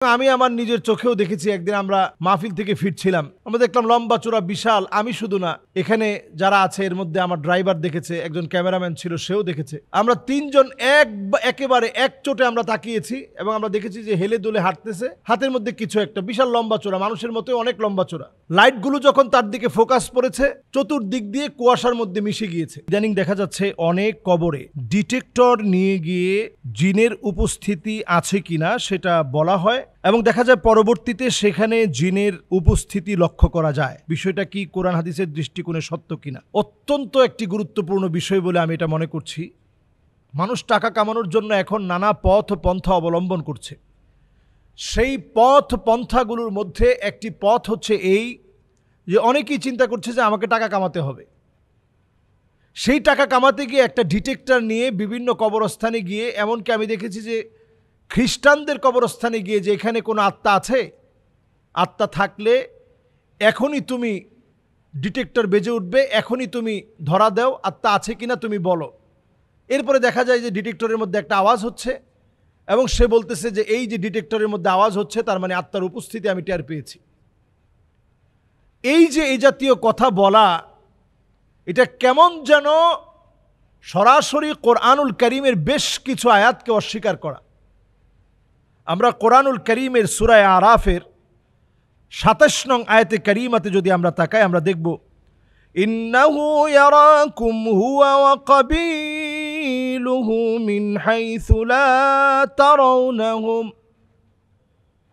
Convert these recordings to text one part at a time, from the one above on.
আমি আমার নিজের চোখেও দেখেছি। একদিন আমরা মাহফিল থেকে ফিরছিলাম, আমরা দেখলাম লম্বা চূড়া বিশাল। আমি শুধু না, এখানে যারা আছে এর মধ্যে আমার ড্রাইভার দেখেছে, একজন ক্যামেরাম্যান ছিল সেও দেখেছে। আমরা তিনজন একেবারে এক চোটে আমরা তাকিয়েছি এবং আমরা দেখেছি যে হেলে দুলে হাঁটতেছে, হাতের মধ্যে কিছু একটা বিশাল লম্বা চূড়া, মানুষের মতো অনেক লম্বা চূড়া। লাইটগুলো যখন তার দিকে ফোকাস পড়েছে, চতুর্দিক দিয়ে কুয়াশার মধ্যে মিশে গিয়েছে। ইদানিং দেখা যাচ্ছে অনেক কবরে ডিটেক্টর নিয়ে গিয়ে জিনের উপস্থিতি আছে কিনা সেটা বলা হয় এবং দেখা যায় পরবর্তীতে সেখানে জিনের উপস্থিতি লক্ষ্য করা যায়। বিষয়টা কি কোরআন হাদিসের দৃষ্টিকোণে সত্য কিনা অত্যন্ত একটি গুরুত্বপূর্ণ বিষয় বলে আমি এটা মনে করছি। মানুষ টাকা কামানোর জন্য এখন নানা পথ পন্থা অবলম্বন করছে। সেই পথ পন্থাগুলোর মধ্যে একটি পথ হচ্ছে এই যে অনেকেই চিন্তা করছে যে আমাকে টাকা কামাতে হবে। সেই টাকা কামাতে গিয়ে একটা ডিটেক্টর নিয়ে বিভিন্ন কবরস্থানে গিয়ে, এমনকি আমি দেখেছি যে খ্রিস্টানদের কবরস্থানে গিয়ে যে এখানে কোনো আত্মা আছে, আত্মা থাকলে এখনই তুমি ডিটেক্টর বেজে উঠবে, এখনই তুমি ধরা দাও আত্মা আছে কিনা তুমি বলো। এরপরে দেখা যায় যে ডিটেক্টরের মধ্যে একটা আওয়াজ হচ্ছে এবং সে বলতেছে যে এই যে ডিটেক্টরের মধ্যে আওয়াজ হচ্ছে তার মানে আত্মার উপস্থিতি আমি টের পেয়েছি। এই যে এই জাতীয় কথা বলা, এটা কেমন যেন সরাসরি কোরআনুল কারীমের বেশ কিছু আয়াতকে অস্বীকার করা। আমরা কোরআনুল কারীমের সূরা আরাফের ২৭ নং আয়াতে কারীমাতে যদি আমরা তাকাই, আমরা দেখব ইন্নাহু ইয়ারাকুম হুয়া ওয়া কাবিলুহু মিন হাইসু লা তারাউনাহুম।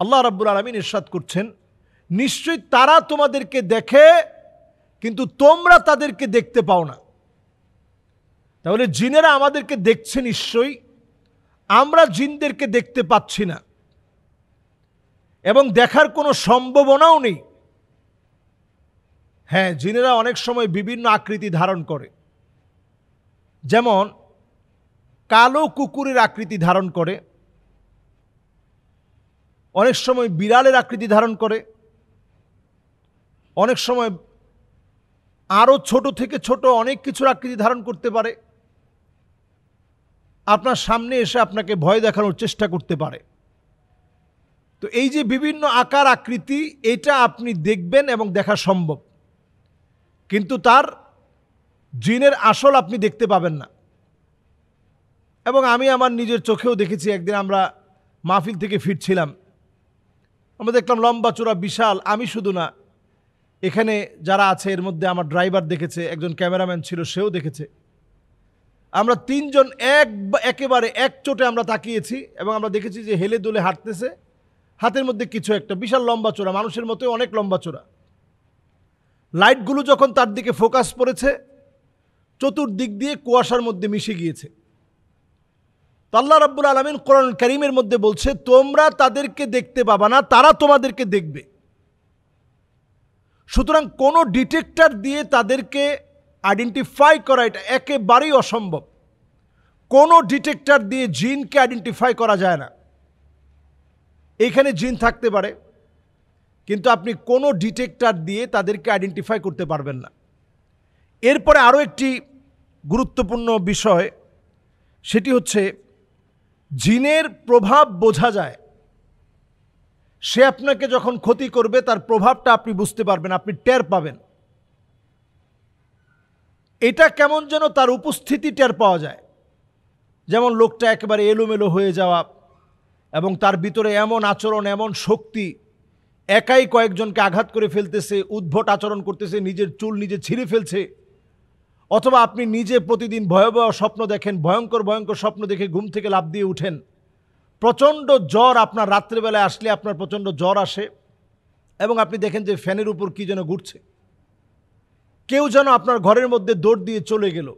আল্লাহ রাব্বুল আলামিন ইরশাদ করছেন, নিশ্চয়ই তারা তোমাদেরকে দেখে কিন্তু তোমরা তাদেরকে দেখতে পাও না। তাহলে জিনেরা আমাদেরকে দেখছে নিশ্চয়ই, আমরা জিনদেরকে দেখতে পাচ্ছি না এবং দেখার কোনো সম্ভাবনাও নেই। হ্যাঁ, জিনেরা অনেক সময় বিভিন্ন আকৃতি ধারণ করে, যেমন কালো কুকুরের আকৃতি ধারণ করে, অনেক সময় বিড়ালের আকৃতি ধারণ করে, অনেক সময় আরও ছোট থেকে ছোট অনেক কিছুর আকৃতি ধারণ করতে পারে। আপনার সামনে এসে আপনাকে ভয় দেখানোর চেষ্টা করতে পারে। তো এই যে বিভিন্ন আকার আকৃতি, এটা আপনি দেখবেন এবং দেখা সম্ভব, কিন্তু তার জিনের আসল আপনি দেখতে পাবেন না। এবং আমি আমার নিজের চোখেও দেখেছি। একদিন আমরা মাহফিল থেকে ফিরছিলাম, আমরা দেখলাম লম্বা চূড়া বিশাল। আমি শুধু না, এখানে যারা আছে এর মধ্যে আমার ড্রাইভার দেখেছে, একজন ক্যামেরাম্যান ছিল সেও দেখেছে। আমরা তিনজন একেবারে এক চোটে আমরা তাকিয়েছি এবং আমরা দেখেছি যে হেলে দুলে হাঁটতেছে, হাতের মধ্যে কিছু একটা বিশাল লম্বা চূড়া, মানুষের মতো অনেক লম্বা চূড়া। লাইটগুলো যখন তার দিকে ফোকাস পড়েছে, চতুর্দিক দিয়ে কুয়াশার মধ্যে মিশে গিয়েছে। তো আল্লাহ রাব্বুল আলামিন কোরআন কারীমের মধ্যে বলছে, তোমরা তাদেরকে দেখতে পাবা না, তারা তোমাদেরকে দেখবে। সুতরাং কোনো ডিটেক্টর দিয়ে তাদেরকে আইডেন্টিফাই করা এটা একেবারেই অসম্ভব। কোনো ডিটেক্টর দিয়ে জিনকে আইডেন্টিফাই করা যায় না। এখানে জিন থাকতে পারে, কিন্তু আপনি কোনো ডিটেক্টর দিয়ে তাদেরকে আইডেন্টিফাই করতে পারবেন না। এরপরে আরও একটি গুরুত্বপূর্ণ বিষয়, সেটি হচ্ছে জিনের প্রভাব বোঝা যায়। সে আপনাকে যখন ক্ষতি করবে তার প্রভাবটা আপনি বুঝতে পারবেন, আপনি টের পাবেন। এটা কেমন যেন তার উপস্থিতি টের পাওয়া যায়। যেমন লোকটা একেবারে এলোমেলো হয়ে যাওয়া এবং তার ভিতরে এমন আচরণ, এমন শক্তি, একাই কয়েকজনকে আঘাত করে ফেলতেছে, উদ্ভট আচরণ করতেছে, নিজের চুল নিজে ছিঁড়ে ফেলছে। অথবা আপনি নিজে প্রতিদিন ভয়াবহ স্বপ্ন দেখেন, ভয়ঙ্কর ভয়ঙ্কর স্বপ্ন দেখে ঘুম থেকে লাফ দিয়ে উঠেন। প্রচণ্ড জ্বর, আপনার রাত্রেবেলায় আসলে আপনার প্রচণ্ড জ্বর আসে এবং আপনি দেখেন যে ফ্যানের উপর কী যেন ঘুরছে, কেউ যেন আপনার ঘরের মধ্যে দৌড় দিয়ে চলে গেল।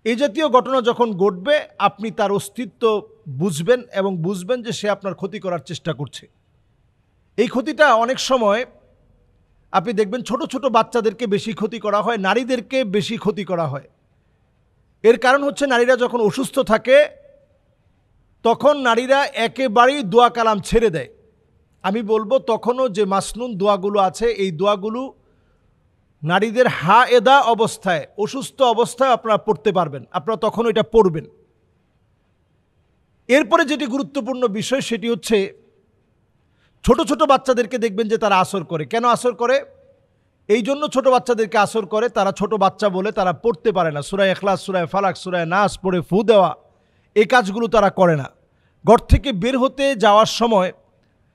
এই জাতীয় ঘটনা যখন ঘটবে, আপনি তার অস্তিত্ব বুঝবেন এবং বুঝবেন যে সে আপনার ক্ষতি করার চেষ্টা করছে। এই ক্ষতিটা অনেক সময় আপনি দেখবেন ছোট ছোট বাচ্চাদেরকে বেশি ক্ষতি করা হয়, নারীদেরকে বেশি ক্ষতি করা হয়। এর কারণ হচ্ছে নারীরা যখন অসুস্থ থাকে তখন নারীরা একেবারেই দোয়া কালাম ছেড়ে দেয়। আমি বলবো তখনও যে মাসনুন দোয়াগুলো আছে, এই দোয়াগুলো নারীদের হায়েদা অবস্থায়, অসুস্থ অবস্থায় আপনারা পড়তে পারবেন, আপনারা তখন এটা পড়বেন। এরপরে যেটি গুরুত্বপূর্ণ বিষয় সেটি হচ্ছে ছোট ছোট বাচ্চাদেরকে দেখবেন যে তারা আসর করে। কেন আসর করে? এই জন্য ছোট বাচ্চাদেরকে আসর করে, তারা ছোট বাচ্চা বলে তারা পড়তে পারে না। সূরা ইখলাস, সূরা ফালাক, সূরা নাস পড়ে ফু দেওয়া, এই কাজগুলো তারা করে না। ঘর থেকে বের হতে যাওয়ার সময়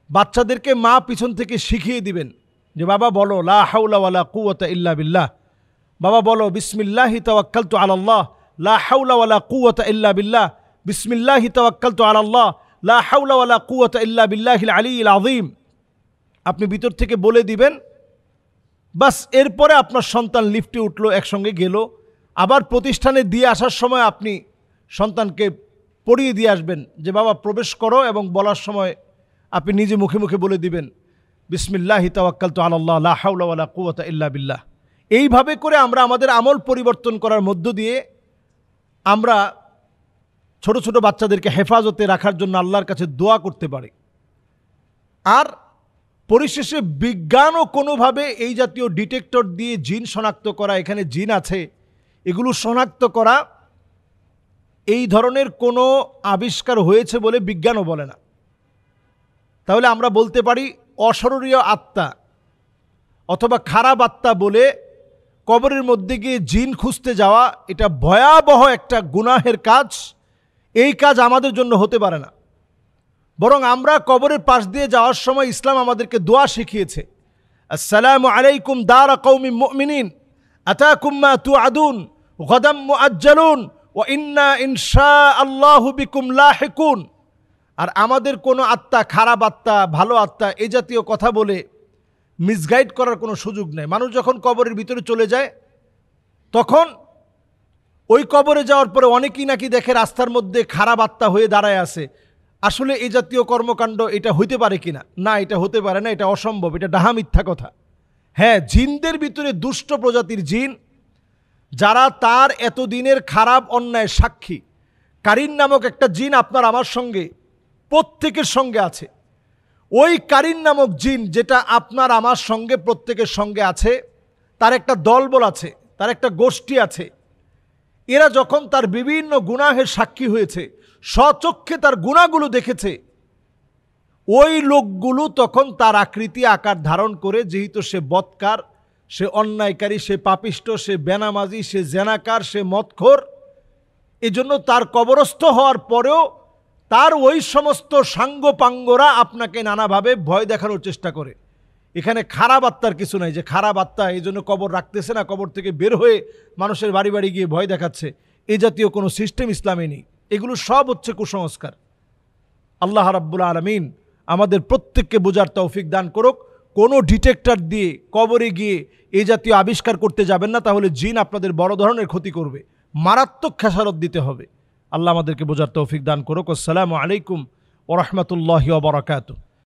বাচ্চাদেরকে মা পিছন থেকে শিখিয়ে দিবেন যে বাবা বলো লা হাওলা ওয়ালা কুওয়াতা ইল্লা বিল্লাহ, বাবা বলো বিসমিল্লাহি তাওয়াক্কালতু আলাল্লাহ, লা হাওলা ওয়ালা কুওয়াতা ইল্লা বিল্লাহ, বিসমিল্লাহি তাওয়াক্কালতু আলাল্লাহ, লা হাওলা ওয়ালা কুওয়াতা ইল্লা বিল্লাহিল আলিয়্যিল আযীম। আপনি ভিতর থেকে বলে দিবেন, বাস। এরপরে আপনার সন্তান লিফটে উঠলো, একসঙ্গে গেল, আবার প্রতিষ্ঠানে দিয়ে আসার সময় আপনি সন্তানকে পড়িয়ে দিয়ে আসবেন যে বাবা প্রবেশ করো, এবং বলার সময় আপনি নিজে মুখে মুখে বলে দিবেন বিসমিল্লাহি তাওয়াক্কালতু আলাল্লাহ, লা হাওলা ওয়ালা কুওয়াতা ইল্লা বিল্লাহ। এইভাবে করে আমরা আমাদের আমল পরিবর্তন করার মধ্য দিয়ে আমরা ছোট ছোট বাচ্চাদেরকে হেফাজতে রাখার জন্য আল্লাহর কাছে দোয়া করতে পারি। আর পরিশেষে বিজ্ঞানও কোনোভাবে এই জাতীয় ডিটেক্টর দিয়ে জিন শনাক্ত করা, এখানে জিন আছে, এগুলো শনাক্ত করা, এই ধরনের কোনো আবিষ্কার হয়েছে বলে বিজ্ঞানও বলে না। তাহলে আমরা বলতে পারি অশরীরীয় আত্মা অথবা খারাপ আত্মা বলে কবরের মধ্যে গিয়ে জিন খুঁজতে যাওয়া, এটা ভয়াবহ একটা গুনাহের কাজ। এই কাজ আমাদের জন্য হতে পারে না। বরং আমরা কবরের পাশ দিয়ে যাওয়ার সময় ইসলাম আমাদেরকে দোয়া শিখিয়েছে, আসসালামু আলাইকুম দারা কওমিন মুমিনিন আতাকুম মা তুআদুন গাদাম মুআজ্জালুন ওয়া ইন্না ইনশাআল্লাহু বিকুম লাহিকুন। আর আমাদের কোনো আত্মা, খারাপ আত্মা, ভালো আত্মা, এই জাতীয় কথা বলে মিসগাইড করার কোনো সুযোগ নেই। মানুষ যখন কবরের ভিতরে চলে যায়, তখন ওই কবরে যাওয়ার পরে অনেকেই নাকি দেখে রাস্তার মধ্যে খারাপ আত্মা হয়ে দাঁড়ায় আছে। আসলে এই জাতীয় কর্মকাণ্ড এটা হইতে পারে কিনা? না, এটা হতে পারে না, এটা অসম্ভব, এটা ডাহা মিথ্যা কথা। হ্যাঁ, জিনদের ভিতরে দুষ্ট প্রজাতির জিন, যারা তার এতদিনের খারাপ অন্যায়ের সাক্ষী। কারিন নামক একটা জিন আপনার আমার সঙ্গে, প্রত্যেকের সঙ্গে আছে। ওই কারিন নামক জিন যেটা আপনার আমার সঙ্গে, প্রত্যেকের সঙ্গে আছে, তার একটা দলবল আছে, তার একটা গোষ্ঠী আছে। এরা যখন তার বিভিন্ন গুনাহের সাক্ষী হয়েছে, স্বচক্ষে তার গুনাহগুলো দেখেছে, ওই লোকগুলো তখন তার আকৃতি আকার ধারণ করে, যেহেতু সে বদকার, সে অন্যায়কারী, সে পাপিষ্ট, সে বেনামাজি, সে জেনাকার, সে মদখোর, এজন্য তার কবরস্থ হওয়ার পরেও তার ওই সমস্ত সাঙ্গপাঙ্গরা আপনাকে নানাভাবে ভয় দেখানোর চেষ্টা করে। এখানে খারাপ আত্মার কিছু নাই যে খারাপ আত্মা এই জন্য কবর রাখতেছে না, কবর থেকে বের হয়ে মানুষের বাড়ি বাড়ি গিয়ে ভয় দেখাচ্ছে, এই জাতীয় কোনো সিস্টেম ইসলামে নেই। এগুলো সব হচ্ছে কুসংস্কার। আল্লাহ রাব্বুল আলামিন আমাদের প্রত্যেককে বোঝার তৌফিক দান করুক। কোনো ডিটেক্টর দিয়ে কবরে গিয়ে এই জাতীয় আবিষ্কার করতে যাবেন না, তাহলে জিন আপনাদের বড় ধরনের ক্ষতি করবে, মারাত্মক খেসারত দিতে হবে। আল্লাহ আমাদেরকে বোঝার তৌফিক দান করুক। আসসালামু আলাইকুম ওয়া রাহমাতুল্লাহি ওয়া বারাকাতুহু।